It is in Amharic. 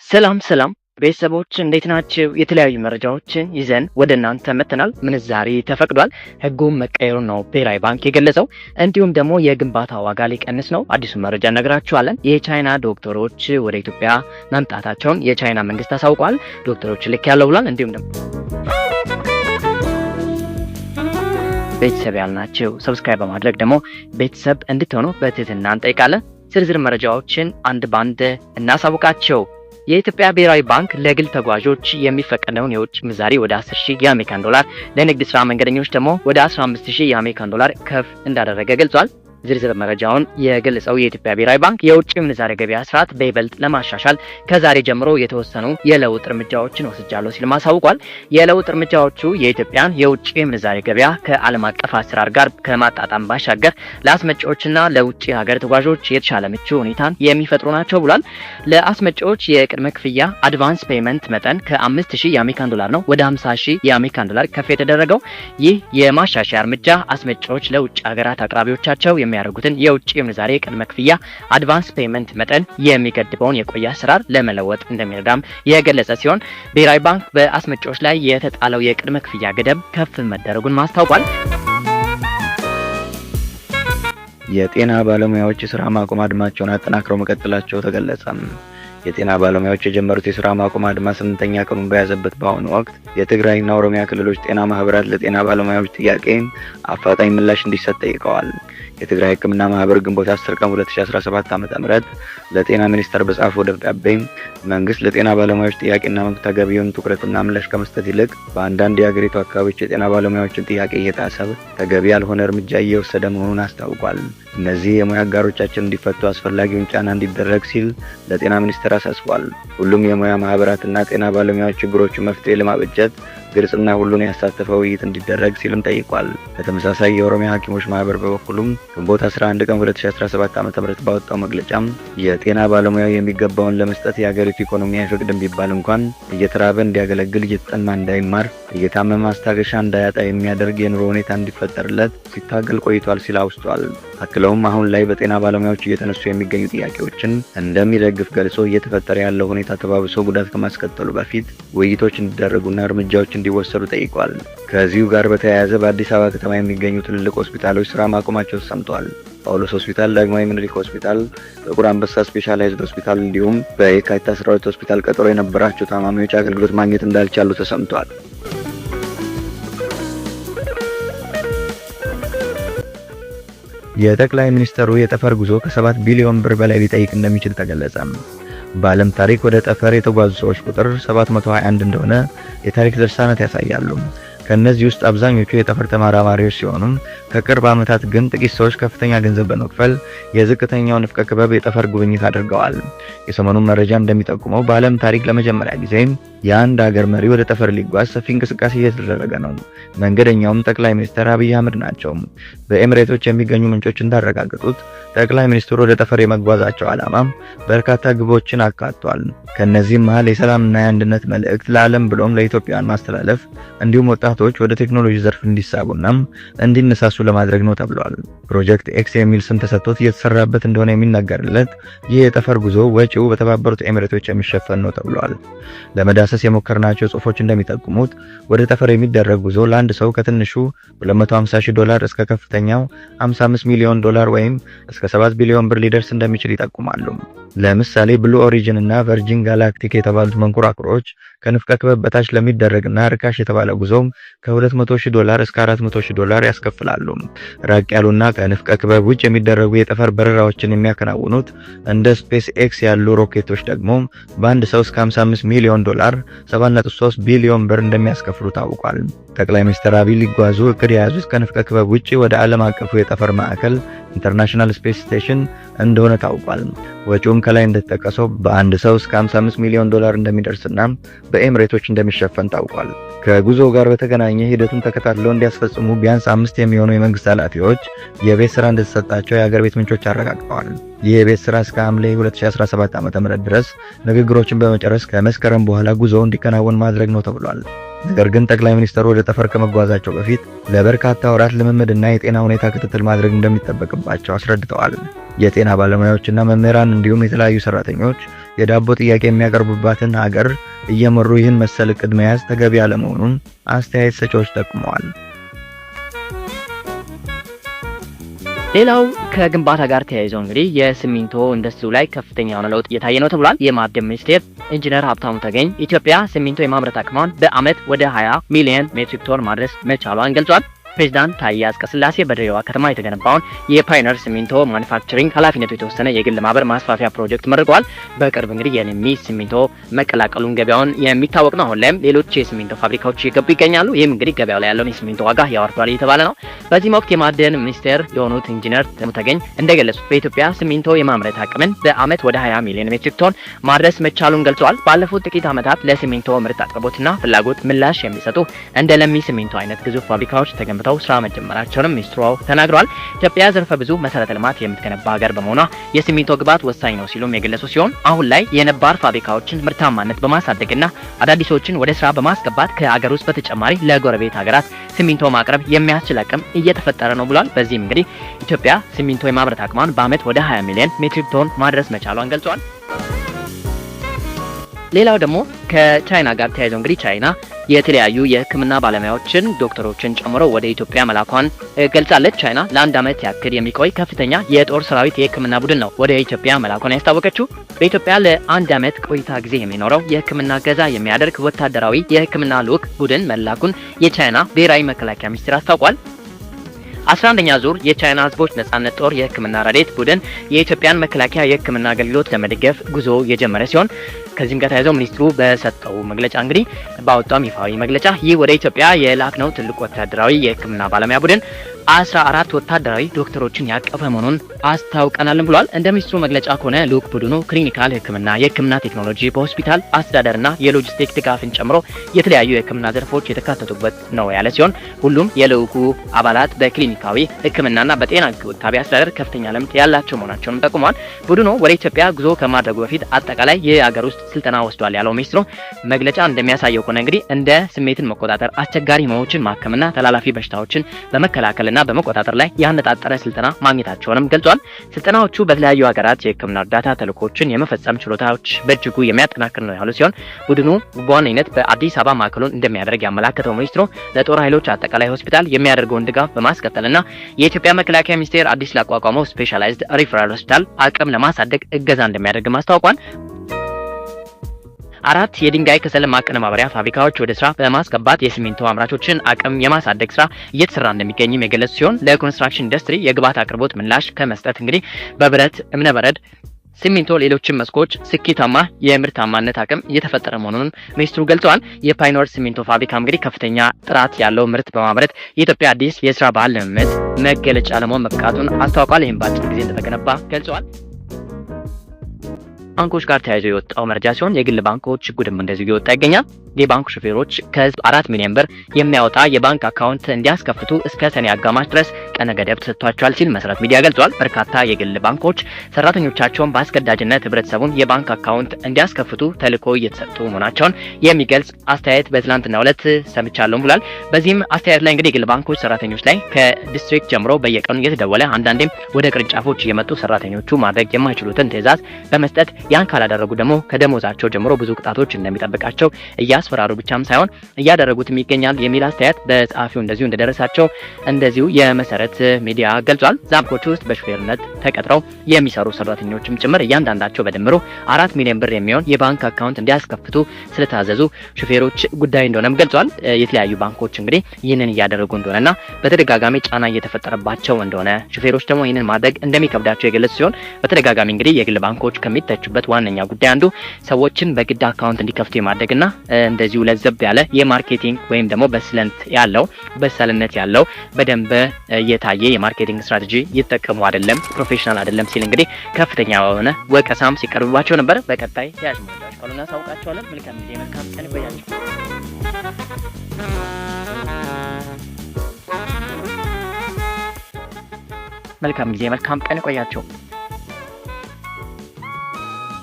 ሰላም ቤተሰቦች እንዴት ናችሁ? የተለያዩ መረጃዎችን ይዘን ወደ እናንተ መጥተናል። ምንዛሬ ተፈቅዷል፣ ህጉም መቀየሩ ነው ብሔራዊ ባንክ የገለጸው። እንዲሁም ደግሞ የግንባታ ዋጋ ሊቀንስ ነው። አዲሱ መረጃ እነግራችኋለን። የቻይና ዶክተሮች ወደ ኢትዮጵያ መምጣታቸውን የቻይና መንግስት አሳውቋል። ዶክተሮች ልክ ያለው ብሏል። እንዲሁም ደግሞ ቤተሰብ ያልናችሁ ሰብስክራይብ በማድረግ ደግሞ ቤተሰብ እንድትሆኑ በትህትና እንጠይቃለን። ዝርዝር መረጃዎችን አንድ ባንድ እናሳውቃቸው። የኢትዮጵያ ብሔራዊ ባንክ ለግል ተጓዦች የሚፈቀደውን የውጭ ምንዛሪ ወደ 10,000 የአሜሪካን ዶላር ለንግድ ስራ መንገደኞች ደግሞ ወደ 15,000 የአሜሪካን ዶላር ከፍ እንዳደረገ ገልጿል። ዝርዝር መረጃውን የገለጸው የኢትዮጵያ ብሔራዊ ባንክ የውጭ ምንዛሪ ገበያ ስርዓት በይበልጥ ለማሻሻል ከዛሬ ጀምሮ የተወሰኑ የለውጥ እርምጃዎችን ወስጃለሁ ሲል ማሳውቋል። የለውጥ እርምጃዎቹ የኢትዮጵያን የውጭ ምንዛሪ ገበያ ከዓለም አቀፍ አሰራር ጋር ከማጣጣም ባሻገር ለአስመጪዎችና ለውጭ ሀገር ተጓዦች የተሻለ ምቹ ሁኔታን የሚፈጥሩ ናቸው ብሏል። ለአስመጪዎች የቅድመ ክፍያ አድቫንስ ፔመንት መጠን ከ5,000 የአሜሪካን ዶላር ነው ወደ 50,000 የአሜሪካን ዶላር ከፍ የተደረገው። ይህ የማሻሻያ እርምጃ አስመጪዎች ለውጭ ሀገራት አቅራቢዎቻቸው የሚያደርጉትን የውጭ ምንዛሬ ቅድመ ክፍያ አድቫንስ ፔመንት መጠን የሚገድበውን የቆየ አሰራር ለመለወጥ እንደሚረዳም የገለጸ ሲሆን ብሔራዊ ባንክ በአስመጪዎች ላይ የተጣለው የቅድመ ክፍያ ገደብ ከፍ መደረጉን ማስታውቋል። የጤና ባለሙያዎች የሥራ ማቆም አድማቸውን አጠናክረው መቀጠላቸው ተገለጸ። የጤና ባለሙያዎች የጀመሩት የሥራ ማቆም አድማ 8ኛ ቀኑን በያዘበት በአሁኑ ወቅት የትግራይና ኦሮሚያ ክልሎች ጤና ማህበራት ለጤና ባለሙያዎች ጥያቄ አፋጣኝ ምላሽ እንዲሰጥ ጠይቀዋል። የትግራይ ሕክምና ማህበር ግንቦት 10 ቀን 2017 ዓ.ም ለጤና ሚኒስቴር በጻፈው ደብዳቤ መንግስት ለጤና ባለሙያዎች ጥያቄና መብት ተገቢውን ትኩረትና ምላሽ ከመስጠት ይልቅ በአንዳንድ የሀገሪቱ አካባቢዎች የጤና ባለሙያዎችን ጥያቄ እየጣሰ ተገቢ ያልሆነ እርምጃ እየወሰደ መሆኑን አስታውቋል። እነዚህ የሙያ አጋሮቻችን እንዲፈቱ አስፈላጊውን ጫና እንዲደረግ ሲል ለጤና ሚኒስቴር አሳስቧል። ሁሉም የሙያ ማህበራትና ጤና ባለሙያዎች ችግሮችን መፍትሄ ለማበጀት ግልጽና ሁሉን ያሳተፈ ውይይት እንዲደረግ ሲልም ጠይቋል። በተመሳሳይ የኦሮሚያ ሐኪሞች ማህበር በበኩሉም ግንቦት 11 ቀን 2017 ዓ.ም ባወጣው መግለጫም የጤና ባለሙያው የሚገባውን ለመስጠት የሀገሪቱ ኢኮኖሚ አይፈቅድም ቢባል እንኳን እየተራበ እንዲያገለግል፣ እየተጠማ እንዳይማር፣ እየታመመ ማስታገሻ እንዳያጣ የሚያደርግ የኑሮ ሁኔታ እንዲፈጠርለት ሲታገል ቆይቷል ሲል አውስቷል። አክለውም አሁን ላይ በጤና ባለሙያዎች እየተነሱ የሚገኙ ጥያቄዎችን እንደሚደግፍ ገልጾ እየተፈጠረ ያለው ሁኔታ ተባብሶ ጉዳት ከማስከተሉ በፊት ውይይቶች እንዲደረጉና እርምጃዎች እንዲወሰዱ ጠይቋል። ከዚሁ ጋር በተያያዘ በአዲስ አበባ ከተማ የሚገኙ ትልልቅ ሆስፒታሎች ስራ ማቆማቸው ተሰምቷል። ጳውሎስ ሆስፒታል፣ ዳግማዊ ምኒልክ ሆስፒታል፣ ጥቁር አንበሳ ስፔሻላይዝድ ሆስፒታል እንዲሁም በየካቲት 12 ሆስፒታል ቀጠሮ የነበራቸው ታማሚዎች አገልግሎት ማግኘት እንዳልቻሉ ተሰምቷል። የጠቅላይ ሚኒስትሩ የጠፈር ጉዞ ከ7 ቢሊዮን ብር በላይ ሊጠይቅ እንደሚችል ተገለጸ። በዓለም ታሪክ ወደ ጠፈር የተጓዙ ሰዎች ቁጥር 721 እንደሆነ የታሪክ ድርሳናት ያሳያሉ። ከነዚህ ውስጥ አብዛኞቹ የጠፈር ተመራማሪዎች ሲሆኑ ከቅርብ ዓመታት ግን ጥቂት ሰዎች ከፍተኛ ገንዘብ በመክፈል የዝቅተኛው ንፍቀ ክበብ የጠፈር ጉብኝት አድርገዋል። የሰሞኑ መረጃ እንደሚጠቁመው በዓለም ታሪክ ለመጀመሪያ ጊዜ የአንድ ሀገር መሪ ወደ ጠፈር ሊጓዝ ሰፊ እንቅስቃሴ እየተደረገ ነው። መንገደኛውም ጠቅላይ ሚኒስትር አብይ አህመድ ናቸው። በኤሚሬቶች የሚገኙ ምንጮች እንዳረጋገጡት ጠቅላይ ሚኒስትሩ ወደ ጠፈር የመጓዛቸው ዓላማ በርካታ ግቦችን አካቷል። ከነዚህም መሃል የሰላምና የአንድነት መልእክት ለዓለም ብሎም ለኢትዮጵያውያን ማስተላለፍ እንዲሁም ወጣቶች ወደ ቴክኖሎጂ ዘርፍ እንዲሳቡና እንዲነሳሱ ለማድረግ ነው ተብሏል። ፕሮጀክት ኤክስ የሚል ስም ተሰጥቶት እየተሰራበት እንደሆነ የሚነገርለት ይህ የጠፈር ጉዞ ወጪው በተባበሩት ኤሚሬቶች የሚሸፈን ነው ተብሏል። ለመዳሰስ የሞከርናቸው ጽሑፎች እንደሚጠቁሙት ወደ ጠፈር የሚደረግ ጉዞ ለአንድ ሰው ከትንሹ $250,000 እስከ ከፍተኛው $55 ሚሊዮን ወይም እስከ 7 ቢሊዮን ብር ሊደርስ እንደሚችል ይጠቁማሉ። ለምሳሌ ብሉ ኦሪጅን እና ቨርጂን ጋላክቲክ የተባሉት መንኮራኩሮች ከንፍቀ ክበብ በታች ለሚደረግና ርካሽ የተባለ ጉዞም $200,000 እስከ $400,000 ያስከፍላሉ። ራቅ ያሉና ከንፍቀ ክበብ ውጭ የሚደረጉ የጠፈር በረራዎችን የሚያከናውኑት እንደ ስፔስ ኤክስ ያሉ ሮኬቶች ደግሞ በአንድ ሰው እስከ $55 ሚሊዮን 7.3 ቢሊዮን ብር እንደሚያስከፍሉ ታውቋል። ጠቅላይ ሚኒስትር አብይ ሊጓዙ እቅድ የያዙት ከንፍቀ ክበብ ውጪ ወደ ዓለም አቀፉ የጠፈር ማዕከል ኢንተርናሽናል ስፔስ ስቴሽን እንደሆነ ታውቋል። ወጪውም ከላይ እንደተጠቀሰው በአንድ ሰው እስከ $55 ሚሊዮን እንደሚደርስና በኤሚሬቶች እንደሚሸፈን ታውቋል። ከጉዞው ጋር በተገናኘ ሂደቱን ተከታትለው እንዲያስፈጽሙ ቢያንስ 5 የሚሆኑ የመንግስት ኃላፊዎች የቤት ስራ እንደተሰጣቸው የሀገር ቤት ምንጮች አረጋግጠዋል። ይህ የቤት ስራ እስከ ሐምሌ 2017 ዓ.ም ድረስ ንግግሮችን በመጨረስ ከመስከረም በኋላ ጉዞው እንዲከናወን ማድረግ ነው ተብሏል። ነገር ግን ጠቅላይ ሚኒስትሩ ወደ ጠፈር ከመጓዛቸው በፊት ለበርካታ ወራት ልምምድና የጤና ሁኔታ ክትትል ማድረግ እንደሚጠበቅባቸው አስረድተዋል። የጤና ባለሙያዎችና መምህራን እንዲሁም የተለያዩ ሰራተኞች የዳቦ ጥያቄ የሚያቀርቡባትን ሀገር እየመሩ ይህን መሰል እቅድ መያዝ ተገቢ አለመሆኑን አስተያየት ሰጪዎች ጠቁመዋል። ሌላው ከግንባታ ጋር ተያይዞ እንግዲህ የሲሚንቶ ኢንዱስትሪው ላይ ከፍተኛ የሆነ ለውጥ እየታየ ነው ተብሏል። የማዕድን ሚኒስቴር ኢንጂነር ሀብታሙ ተገኝ ኢትዮጵያ ሲሚንቶ የማምረት አቅሟን በአመት ወደ 20 ሚሊዮን ሜትሪክ ቶን ማድረስ መቻሏን ገልጿል። ፕሬዝዳንት ታዬ አጽቀሥላሴ በድሬዳዋ ከተማ የተገነባውን የፓዮኒር ሲሚንቶ ማኑፋክቸሪንግ ኃላፊነቱ የተወሰነ የግል ማህበር ማስፋፊያ ፕሮጀክት መርቀዋል። በቅርብ እንግዲህ የለሚ ሲሚንቶ መቀላቀሉን ገበያውን የሚታወቅ ነው። አሁን ላይም ሌሎች የሲሚንቶ ፋብሪካዎች እየገቡ ይገኛሉ። ይህም እንግዲህ ገበያው ላይ ያለውን የሲሚንቶ ዋጋ ያወርዷል እየተባለ ነው። በዚህም ወቅት የማዕድን ሚኒስቴር የሆኑት ኢንጂነር ተገኝ እንደገለጹት በኢትዮጵያ ሲሚንቶ የማምረት አቅምን በአመት ወደ 20 ሚሊዮን ሜትሪክ ቶን ማድረስ መቻሉን ገልጸዋል። ባለፉት ጥቂት ዓመታት ለሲሚንቶ ምርት አቅርቦትና ፍላጎት ምላሽ የሚሰጡ እንደ ለሚ ሲሚንቶ አይነት ግዙፍ ፋብሪካዎች ተገንብተው ስራ መጀመራቸውንም ሚኒስትሩ ተናግረዋል። ኢትዮጵያ ዘርፈ ብዙ መሰረተ ልማት የምትገነባ ሀገር በመሆኗ የሲሚንቶ ግብዓት ወሳኝ ነው ሲሉም የገለጹ ሲሆን አሁን ላይ የነባር ፋብሪካዎችን ምርታማነት በማሳደግና አዳዲሶችን ወደ ስራ በማስገባት ከሀገር ውስጥ በተጨማሪ ለጎረቤት ሀገራት ሲሚንቶ ማቅረብ የሚያስችል አቅም እየተፈጠረ ነው ብሏል። በዚህም እንግዲህ ኢትዮጵያ ሲሚንቶ የማምረት አቅሟን በአመት ወደ 20 ሚሊዮን ሜትሪክ ቶን ማድረስ መቻሏን ገልጿል። ሌላው ደግሞ ከቻይና ጋር ተያይዞ እንግዲህ ቻይና የተለያዩ የሕክምና ባለሙያዎችን ዶክተሮችን ጨምሮ ወደ ኢትዮጵያ መላኳን ገልጻለች። ቻይና ለአንድ አመት ያክል የሚቆይ ከፍተኛ የጦር ሰራዊት የሕክምና ቡድን ነው ወደ ኢትዮጵያ መላኳን ያስታወቀችው። በኢትዮጵያ ለአንድ አመት ቆይታ ጊዜ የሚኖረው የሕክምና እገዛ የሚያደርግ ወታደራዊ የሕክምና ልዑክ ቡድን መላኩን የቻይና ብሔራዊ መከላከያ ሚኒስቴር አስታውቋል። 11ኛ ዙር የቻይና ህዝቦች ነጻነት ጦር የሕክምና ረድኤት ቡድን የኢትዮጵያን መከላከያ የሕክምና አገልግሎት ለመደገፍ ጉዞ የጀመረ ሲሆን ከዚህም ጋር ተያይዞ ሚኒስትሩ በሰጠው መግለጫ እንግዲህ ባወጣው ይፋዊ መግለጫ ይህ ወደ ኢትዮጵያ የላክነው ትልቅ ወታደራዊ የሕክምና ባለሙያ ቡድን 14 ወታደራዊ ዶክተሮችን ያቀፈ መሆኑን አስታውቀናል ብሏል። እንደ ሚኒስትሩ መግለጫ ከሆነ ልዑክ ቡድኑ ክሊኒካል ሕክምና፣ የሕክምና ቴክኖሎጂ፣ በሆስፒታል አስተዳደርና የሎጂስቲክ ድጋፍን ጨምሮ የተለያዩ የሕክምና ዘርፎች የተካተቱበት ነው ያለ ሲሆን ሁሉም የልዑኩ አባላት በክሊኒካዊ ሕክምናና በጤና እንክብካቤ አስተዳደር ከፍተኛ ልምድ ያላቸው መሆናቸውንም ጠቁሟል። ቡድኑ ወደ ኢትዮጵያ ጉዞ ከማድረጉ በፊት አጠቃላይ የሀገር ውስጥ ስልጠና ወስዷል ያለው ሚኒስትሩ መግለጫ እንደሚያሳየው ከሆነ እንግዲህ እንደ ስሜትን መቆጣጠር፣ አስቸጋሪ ህመሞችን ማከምና ተላላፊ በሽታዎችን በመከላከልና በመቆጣጠር ላይ ያነጣጠረ ስልጠና ማግኘታቸውንም ገልጿል። ስልጠናዎቹ በተለያዩ ሀገራት የሕክምና እርዳታ ተልእኮችን የመፈጸም ችሎታዎች በእጅጉ የሚያጠናክር ነው ያሉ ሲሆን ቡድኑ በዋነኝነት በአዲስ አበባ ማዕከሉን እንደሚያደርግ ያመላከተው ሚኒስትሩ ለጦር ኃይሎች አጠቃላይ ሆስፒታል የሚያደርገውን ድጋፍ በማስቀጠልና የኢትዮጵያ መከላከያ ሚኒስቴር አዲስ ላቋቋመው ስፔሻላይዝድ ሪፈራል ሆስፒታል አቅም ለማሳደግ እገዛ እንደሚያደርግ ማስታወቋል። 4 የድንጋይ ከሰል ማቀነባበሪያ ፋብሪካዎች ወደ ስራ በማስገባት የሲሚንቶ አምራቾችን አቅም የማሳደግ ስራ እየተሰራ እንደሚገኝም የገለጹ ሲሆን ለኮንስትራክሽን ኢንዱስትሪ የግብዓት አቅርቦት ምላሽ ከመስጠት እንግዲህ በብረት፣ እብነበረድ፣ ሲሚንቶ፣ ሌሎችም መስኮች ስኬታማ የምርታማነት አቅም እየተፈጠረ መሆኑን ሚኒስትሩ ገልጸዋል። የፓዮኒር ሲሚንቶ ፋብሪካ እንግዲህ ከፍተኛ ጥራት ያለው ምርት በማምረት የኢትዮጵያ አዲስ የስራ ባህል ልምምድ መገለጫ ለመሆን መብቃቱን አስታውቋል። ይህም በአጭር ጊዜ እንደተገነባ ገልጸዋል። ባንኮች ጋር ተያይዞ የወጣው መረጃ ሲሆን የግል ባንኮች ጉድም እንደዚሁ እየወጣ ይገኛል። የባንክ ሹፌሮች ከህዝብ 4 ሚሊዮን ብር የሚያወጣ የባንክ አካውንት እንዲያስከፍቱ እስከ ሰኔ አጋማሽ ድረስ ቀነ ገደብ ተሰጥቷቸዋል ሲል መሰረት ሚዲያ ገልጿል። በርካታ የግል ባንኮች ሰራተኞቻቸውን በአስገዳጅነት ህብረተሰቡን የባንክ አካውንት እንዲያስከፍቱ ተልዕኮ እየተሰጡ መሆናቸውን የሚገልጽ አስተያየት በትላንትናው ዕለት ሰምቻለሁ ብሏል። በዚህም አስተያየት ላይ እንግዲህ የግል ባንኮች ሰራተኞች ላይ ከዲስትሪክት ጀምሮ በየቀኑ እየተደወለ አንዳንዴም ወደ ቅርንጫፎች እየመጡ ሰራተኞቹ ማድረግ የማይችሉትን ትዕዛዝ በመስጠት ያን ካላደረጉ ደግሞ ከደሞዛቸው ጀምሮ ብዙ ቅጣቶች እንደሚጠብቃቸው እያስፈራሩ ብቻም ሳይሆን እያደረጉትም ይገኛል የሚል አስተያየት በጸሐፊው እንደዚሁ እንደደረሳቸው እንደዚሁ የመሰረት ሚዲያ ገልጿል። ባንኮች ውስጥ በሹፌርነት ተቀጥረው የሚሰሩ ሰራተኞችም ጭምር እያንዳንዳቸው በድምሩ 4 ሚሊዮን ብር የሚሆን የባንክ አካውንት እንዲያስከፍቱ ስለታዘዙ ሹፌሮች ጉዳይ እንደሆነም ገልጿል። የተለያዩ ባንኮች እንግዲህ ይህንን እያደረጉ እንደሆነና በተደጋጋሚ ጫና እየተፈጠረባቸው እንደሆነ ሹፌሮች ደግሞ ይህንን ማድረግ እንደሚከብዳቸው የገለጹ ሲሆን በተደጋጋሚ እንግዲህ የግል ባንኮች ከሚተቹበት ዋነኛ ጉዳይ አንዱ ሰዎችን በግድ አካውንት እንዲከፍቱ የማድረግና እንደዚሁ ለዘብ ያለ የማርኬቲንግ ወይም ደግሞ በሳልነት ያለው በደንብ የታየ የማርኬቲንግ ስትራቴጂ ይጠቀሙ አይደለም፣ ፕሮፌሽናል አይደለም ሲል እንግዲህ ከፍተኛ የሆነ ወቀሳም ሲቀርብባቸው ነበር። በቀጣይ ተያዥ መረጃዎች ካሉና ሳውቃቸዋለን። መልካም ጊዜ፣ መልካም ቀን ይቆያችሁ። መልካም ጊዜ፣ መልካም ቀን ይቆያችሁ።